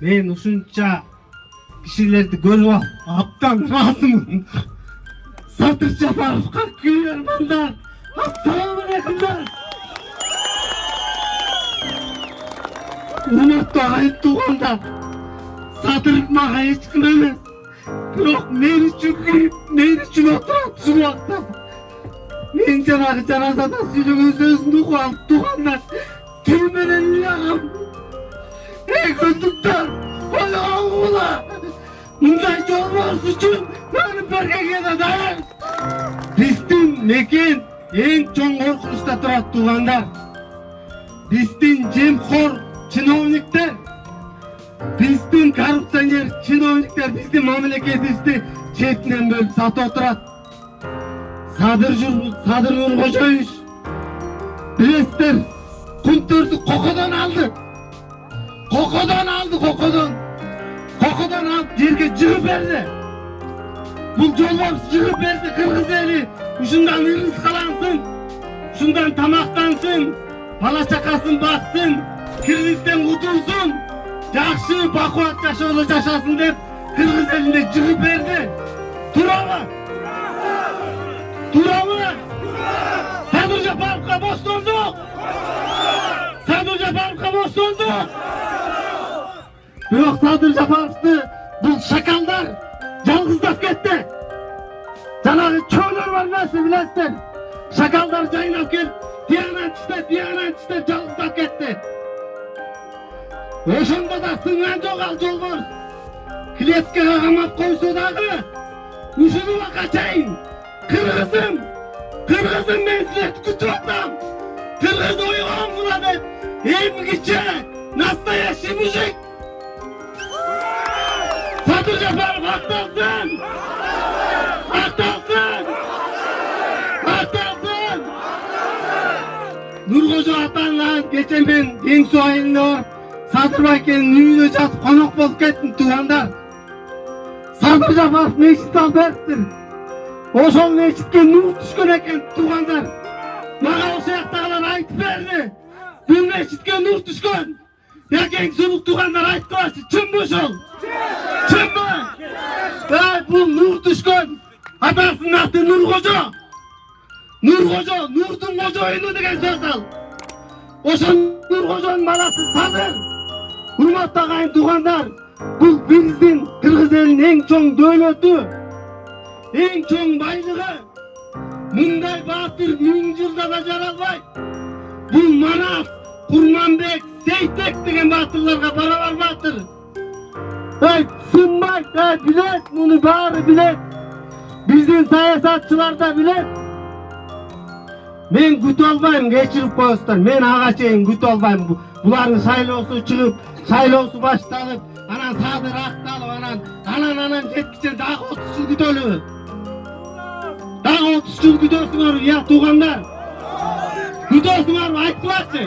мен ушунча кишилерди көрүп абдан ыраазымын. Садыр Жапаровго күйөрмандар, ассаламу алейкумдар. Урматтуу айып туугандар, Садыр мага эч ким эмес, бирок мен үчүн күйүп, мен үчүн отурат ушул убакта. Мен жанагы жаназада сүйлөгөн сөзүн угуп алып туугандар, тил менен ыягам. Эй көздүктөр, ойлогоңула. Мындай жолборс үчүн өлүп бергенге да даяр. Биздин мекен эң чоң коркунучта турат туугандар. Биздин жемхор чиновниктер, биздин коррупционер чиновниктер биздин мамлекетибизди четинен бөлүп сатып отурат. Садыр Нуркожоевич, билесиздер, Кунтөрдү кокодон алды. Кокодон алып жерге жыгып берди. Бул жолборс жыгып берди. Кыргыз эли ушундан ырыскалансын, ушундан тамактансын, бала чакасын баксын, кредиттен кутулсун, жакшы бакубат жашоодо жашасын деп кыргыз элине жыгып берди. Туурабы? Садыр Жапаровго бостондук! Садыр Жапаровго бостондук! Бирок Садыр Жапаровду бул шакалдар жалгыздап кетти. Жанагы чөйлөр бар эмеси, билесиздер? Шакалдар жайнап келип, тиянан тиштеп жалгыздап кетти. Ошондо да сынган жок ал жолборс. Клеткага камап койсо дагы, ушул убакка чейин Кыргызым мен силерди күтүп атам. Кыргыз ойгоңула деп, эмгиче, настоящий мужик. Садыр Жапаров акталсын! Нуркожо атаңан кече мен Ден Суу айылына барып, Садыр байкенин үйүнө жатып конок болуп кеттим туугандар. Садыр Жапаров мечит салып бериптир. Ошол мечитке нур түшкөн экен туугандар. Мага ошол жактагылар айтып берди. Бул мечитке нур түшкөн. Экең сулук туугандар айткылачы, чынбы ошол? Чынбы? Бул нур түшкөн. Атасынын аты Нуркожо. Нурдун кожоюну деген сөз ал. Ошол Нуркожонун баласы Садыр. Урматтуу агайын туугандар, бул биздин кыргыз элинин эң чоң дөөлөтү, эң чоң байлыгы. Мындай баатыр 1000 жылда да жаралбайт. Бул Манас, Курманбек, Сейтек деген баатырларга барабар баатыр. Сынбайт, билет, муну баары билет. Биздин саясатчылар да билет. Мен күтүп албайм, кечирип коесуздар. Мен ага чейин күтүп албайм. Булардын шайлоосу чыгып, шайлоосу башталып, анан Садыр акталып, анан жеткиче дагы 30 жыл күтөлү. Дагы 30 жыл күтөсүңөр, я туугандар. Күтөсүңөрбү, айткылачы.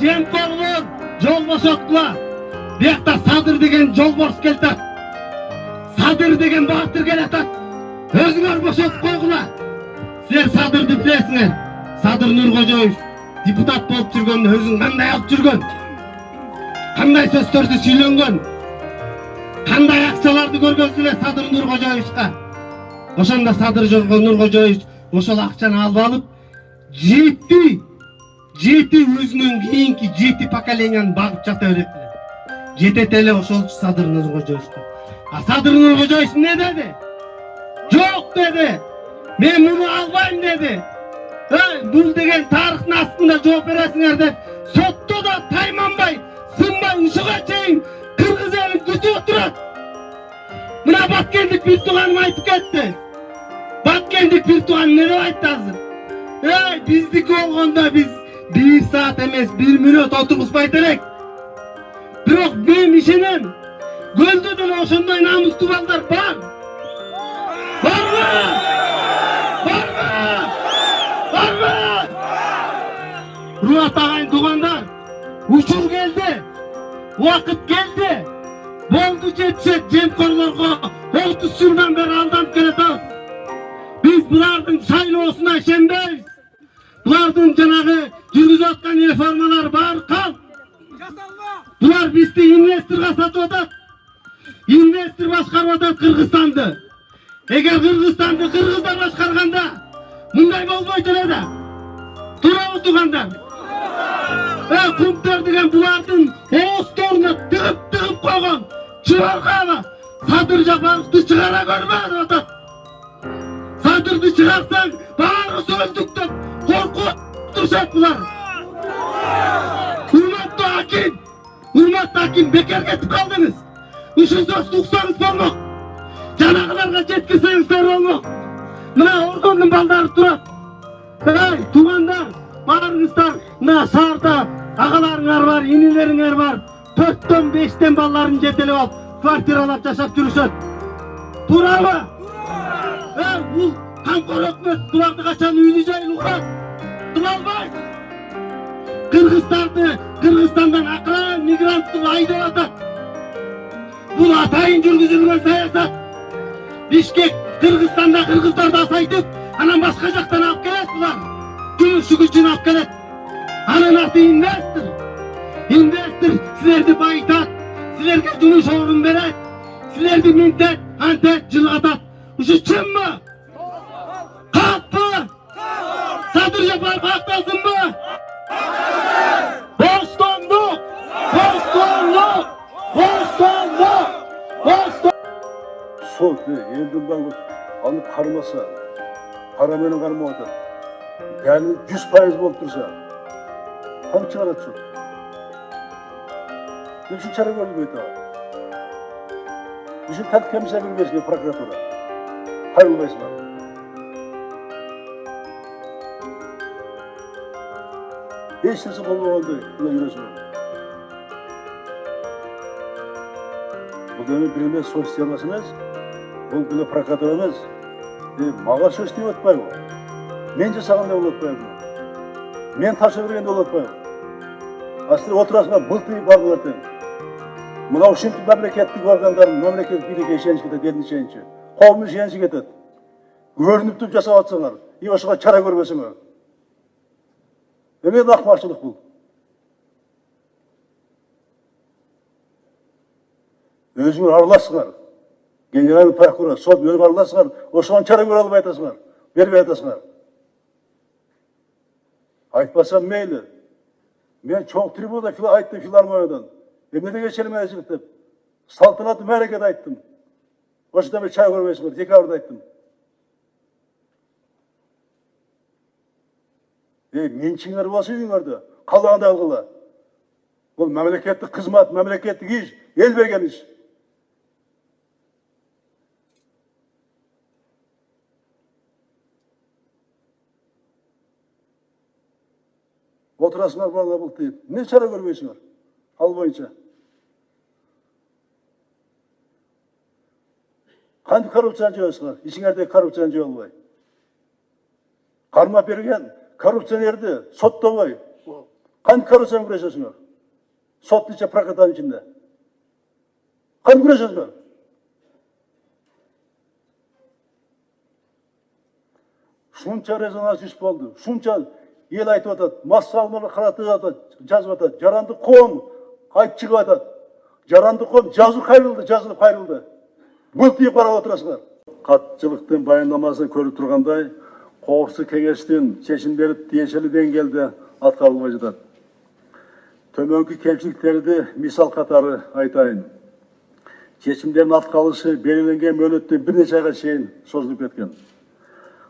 Жемкорлор, жол бошоткула. Биякта Садыр деген жолборс келатат. Садыр деген баатыр келатат. Өзүңөр бошотуп койгула. Силер Садырды билесиңер. Садыр Нуркожоевич депутат болуп жүргөндө өзүң кандай алып жүргөн? Кандай сөздөрдү сүйлөнгөн? Кандай акчаларды көргөнсүң эле Садыр Нуркожоевичка? Ошондо Садыр Нуркожоевич ошол акчаны алып алып, жети өзүнөн кийинки 7 поколенияны багып жата берет эле. Жетет эле ошол Садыр Нуркожоевичке. А Садыр Нуркожоевич не деди? Жок деди. Мен муну албайм деди. Бул деген тарыхтын астында жооп бересиңер деп, сотто да тайманбай, сынбай ушуга чейин кыргыз элин күтүп отурат. Мына Баткендик бир тууганым айтып кетти. Баткендик бир тууган не деп айтты азыр? Биздики болгондо биз 1 саат эмес 1 мүнөт отургузбайт элек. Бирок мен ишенем. Көлдө деле ошондой намустуу балдар бар. Барбы? Урматтуу агайын туугандар, учур келди, убакыт келди. Болду жетишет жемкорлорго 30 жылдан бери алданып келатабыз. Биз булардын шайлоосуна ишенбейбиз. Булардын жанагы жүргүзүп аткан реформалар баары калп. Bular bizdi investorga satып атат. Investor башкарып атат Кыргызстанды. Эгер Кыргызстанды кыргыздар башкарганда мындай болбойт эле. Туурабы туугандар? Кумтөр деген булардын оозторуна тыгып койгон чыбаркабы Садыр Жапаровду чыгара көрбө деп атат. Садырды чыгарсаң баарыбыз өлдүк деп коркуп турушат булар. Урматтуу аким, бекер кетип калдыңыз. Ушул сөздү уксаңыз болмок. Жанагыларга жеткизсеңиздер болмок. Мына ордондун балдары турат. Туугандар, баарыңыздар мына шаарда агаларыңар бар, инилериңер бар. 4-төн 5-тен балдарын жетелеп алып, квартиралап жашап жүрүшөт. Туурабы? Бул камкор өкмөт буларды качан үйүнү жайын угат? Кыла албайт. Кыргызстандан акыран мигранттарды айдап атат. Бул атайын жүргүзүлгөн саясат. Бишкек Кыргызстанда кыргыздарды асайтып, анан башка жактан алып келет булар. Жумуш күчүн алып келет. Анын аты инвестор. Инвестор силерди байытат, силерге жумуш орун берет, силерди минтет, антет, жылгатат. Ушу чынбы? Каппы? Садыр Жапаров актасынбы? Бостандык! Бостандык! Бостандык! Бостандык! Сот элдин баары аны кармаса, кара менен кармап атат. Дәли 100% болуп турса, кантип чыгарат сот? Нече чара көрүлбөйт ага? Ушул тәртип комиссия бербеске прокуратура. Кайрылбайсыңар. Эч нерсе болбогондой мына жүрөсүңөр. Бул эми бир эмес сот системасы эмес, бул деле прокуратура эмес. Мага сөз тийип атпайбы? Мен жасаганда болуп атпайбы? Мен ташып бергенде болуп атпайбы? Астыр отурасыңар былтый бардылар тең. Мына ушинтип мамлекеттик органдар, мамлекеттик бийликке ишенич кетет, элдин ишеничи. Коомдун ишеничи кетет. Көрүнүп туруп жасап атсаңар, ошого чара көрбөсөңөр. Эмне акмакчылык бул? Өзүңөр аралашсыңар. Генеральный прокурор, сот өзүңөр аралашсыңар, ошого чара көрө албай атасыңар, бербей атасыңар. Айтпасам мейли. Мен чоң трибунада айттым филармониядан. Эмне кечирме эжик деп. Салтанаттуу мээрекеде айттым. Ошондо мен чара көрбөйсүңөр, декабрда айттым. Менчиңер болсо үйүңөрдө, калганда алгыла. Бул мамлекеттик кызмат, мамлекеттик иш, эл берген иш. Отурасыңар балга бул тыйып. Не чара көрбөйсүңөр? Ал боюнча. Кантип коррупцияны жойсуңар? Ичиңерде коррупцияны жой албай. Кармап берген коррупционерди соттобой. Кантип коррупцияны күрөшөсүңөр? Сот ичинде, прокуратуранын ичинде. Кантип күрөшөсүңөр? Шунча резонанс иш болду. Шунча ел айтып атат, массалманы каратып атат, жазып атат. Жаранды коом кайтып чыгып атат. Жаранды коом жазылып кайрылды. Былтый карап отурасыңар. Катчылыктын баяндамасын көрүп тургандай, коопсуздук кеңештин чечимдери тиешелүү деңгээлде аткарылбай жатат. Төмөнкү кемчиликтерди мисал катары айтайын. Чечимдердин аткарылышы белгиленген мөөнөттөн бир нече айга чейин созулуп кеткен.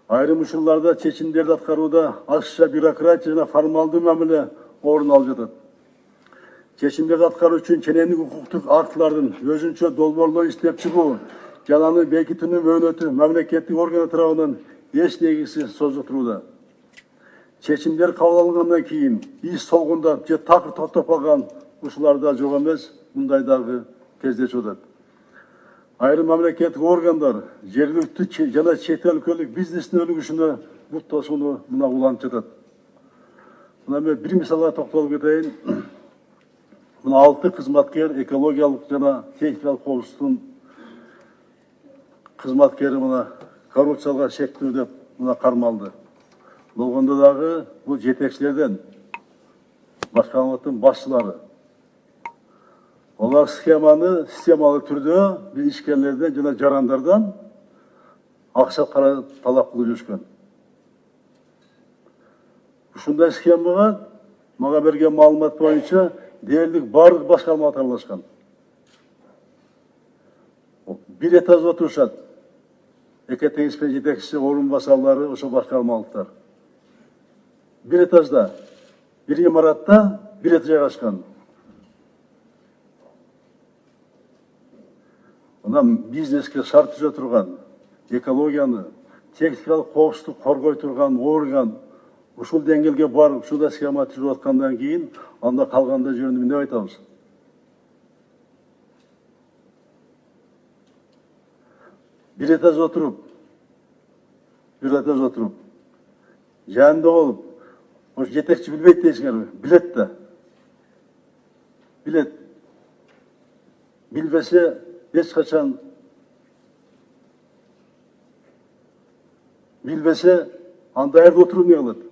Айрым учурларда чечимдерди аткарууда ашыкча бюрократия жана формалдуу мамиле орун алып жатат. Чечимдерди аткаруу үчүн ченемдик укуктук актылардын өзүнчө долбоорлор иштеп чыгуу жана аны бекитүүнүн мөөнөтү мамлекеттик органдар тарабынан эч негизсиз созултурууда. Чечимдер кабыл алынгандан кийин иш солгундап же такыр токтоп калган ушуларда жок эмес, мындай дагы кездешип атат. Айрым мамлекеттик органдар жергиликтүү жана чет өлкөлүк бизнестин өнүгүшүнө бут тосууну мына улантып жатат. Мына мен бир мисалга токтолуп кетейин. Мына 6 кызматкер экологиялык жана техникалык коопсуздуктун кызматкери мына коррупцияга шектүү деп мына кармалды. Болгондо дагы бул жетекчилерден башкармалыктын башчылары Олар схеманы системалы түрде біз ишкерлерден жана жарандардан ақша қара талап қылып жүрген. Ушундай схемаға мага берген маалымат боюнча дээрлик барлық башкарма аралашкан. Бир этажда отурушат. Эки теңизпен жетекчиси, орун басарлары, ошо башкармалыктар. Бир этажда, бир имаратта бир этаж жайгашкан. Мына бизнеске шарт түзө турган, экологияны, техникалык коопсуздук коргой турган орган ушул деңгээлге барып, ушундай схема түзүп аткандан кийин, анда калганда жөнүндө эмне айтабыз? Бир этаж отуруп, жанында болуп, ошо жетекчи билбейт дейсиңерби? Билет да. Билет. Билбесе эч качан билбесе анда жерде отуруп эмне кылат?